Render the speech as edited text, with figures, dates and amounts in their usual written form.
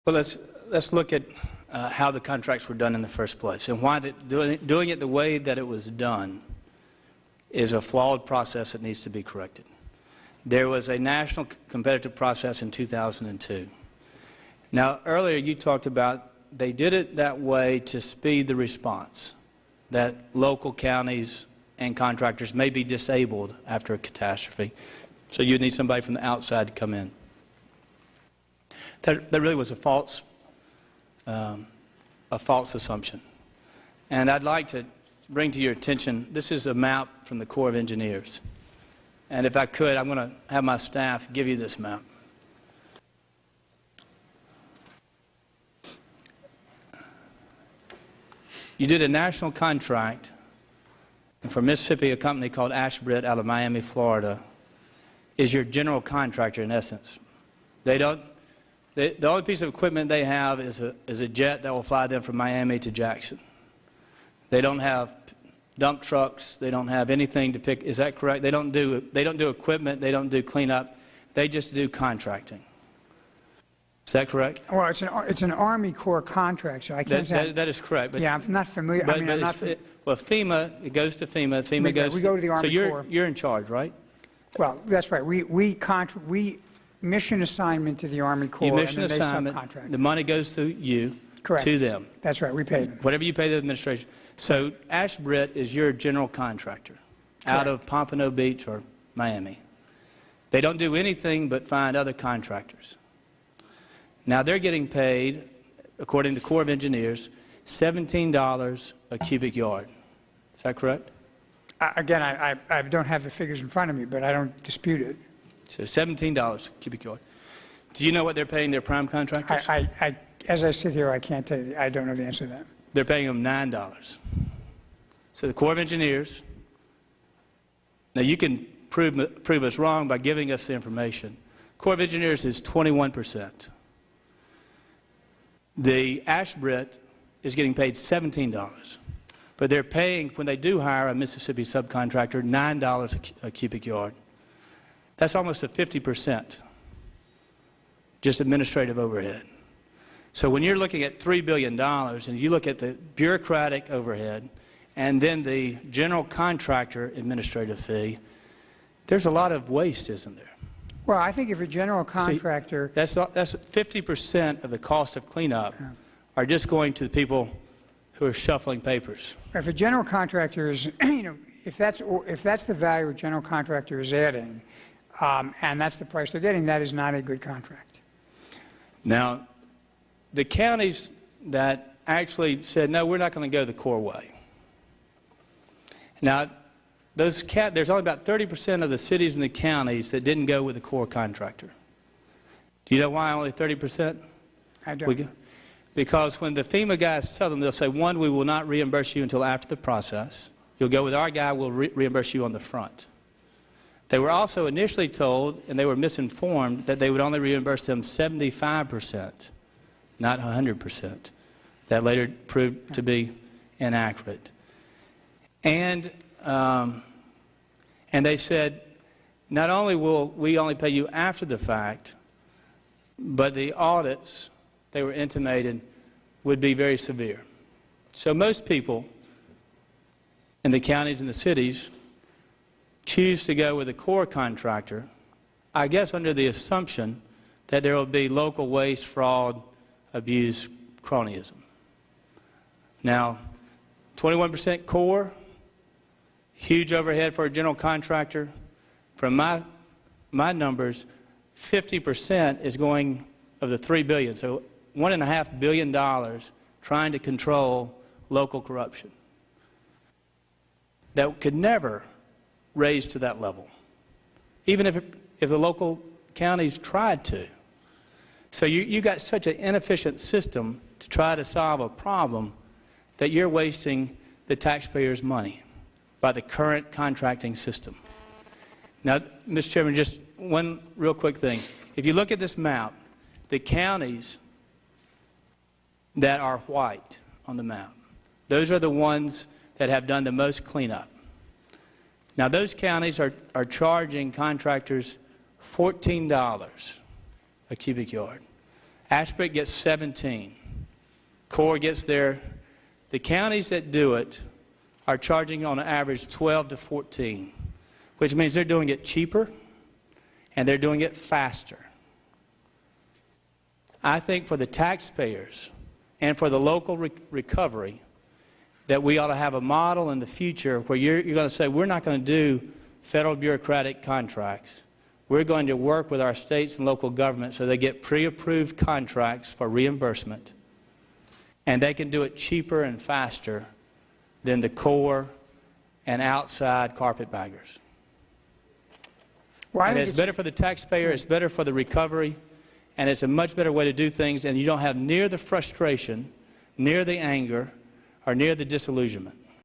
Well, let's look at how the contracts were done in the first place, and why doing it the way that it was done is a flawed process that needs to be corrected. There was a national competitive process in 2002. Now, earlier you talked about they did it that way to speed the response, that local counties and contractors may be disabled after a catastrophe, so you need somebody from the outside to come in. That really was a false assumption. And I'd like to bring to your attention, this is a map from the Corps of Engineers. And if I could, I'm going to have my staff give you this map. You did a national contract, and for Mississippi, a company called AshBritt out of Miami, Florida, is your general contractor in essence. The only piece of equipment they have is a jet that will fly them from Miami to Jackson. They don't have dump trucks. They don't have anything to pick. Is that correct? They don't do equipment. They don't do cleanup. They just do contracting. Is that correct? Well, it's an Army Corps contract, so I can't say. That is correct. But, yeah, I'm not familiar. But, I mean, well, FEMA, it goes to FEMA. FEMA goes. We go to the Army Corps. So you're in charge, right? Well, that's right. We mission assignment to the Army Corps, mission and then assignment, they subcontract. the money goes to you, Correct. to them. That's right. We pay them. Whatever you pay the administration. So AshBritt is your general contractor out of Pompano Beach or Miami. They don't do anything but find other contractors. Now they're getting paid, according to the Corps of Engineers, $17 a cubic yard. Is that correct? Again, I don't have the figures in front of me, but I don't dispute it. So $17 a cubic yard. Do you know what they're paying their prime contractors? As I sit here, I can't tell you. I don't know the answer to that. They're paying them $9. So the Corps of Engineers, now you can prove us wrong by giving us the information. Corps of Engineers is 21%. The AshBritt is getting paid $17. But they're paying, when they do hire a Mississippi subcontractor, $9 a cubic yard. That's almost a 50%, just administrative overhead. So when you're looking at $3 billion and you look at the bureaucratic overhead and then the general contractor administrative fee, there's a lot of waste, isn't there? Well, I think if a general contractor... See, that's 50% of the cost of cleanup are just going to the people who are shuffling papers. If a general contractor is, if that's the value a general contractor is adding, and that's the price they're getting, that is not a good contract. Now, the counties that actually said, no, we're not going to go the Corps way. Now, there's only about 30% of the cities and the counties that didn't go with the Corps contractor. Do you know why only 30%? I don't. Because when the FEMA guys tell them, they'll say, one, we will not reimburse you until after the process. You'll go with our guy, we'll reimburse you on the front. They were also initially told, and they were misinformed, that they would only reimburse them 75%, not 100%. That later proved to be inaccurate. And they said, not only will we only pay you after the fact, but the audits, they were intimated, would be very severe. So most people in the counties and the cities choose to go with a Corps contractor, I guess under the assumption that there will be local waste, fraud, abuse, cronyism. Now, 21% Corps, huge overhead for a general contractor. From my numbers, 50% is going of the $3 billion. So $1.5 billion trying to control local corruption. That could never raise to that level, even if the local counties tried to. So you got such an inefficient system to try to solve a problem that you're wasting the taxpayers' money by the current contracting system. Now, Mr. Chairman, just one real quick thing. If you look at this map, the counties that are white on the map, those are the ones that have done the most cleanup. Now, those counties are charging contractors $14 a cubic yard. AshBritt gets 17. Core gets there. The counties that do it are charging on average 12 to 14, which means they're doing it cheaper and they're doing it faster. I think for the taxpayers and for the local recovery that we ought to have a model in the future where you're going to say, we're not going to do federal bureaucratic contracts. We're going to work with our states and local governments so they get pre-approved contracts for reimbursement, and they can do it cheaper and faster than the Corps and outside carpetbaggers. Well, I And think it's better for the taxpayer, it's better for the recovery, and it's a much better way to do things, and you don't have near the frustration, near the anger, or near the disillusionment.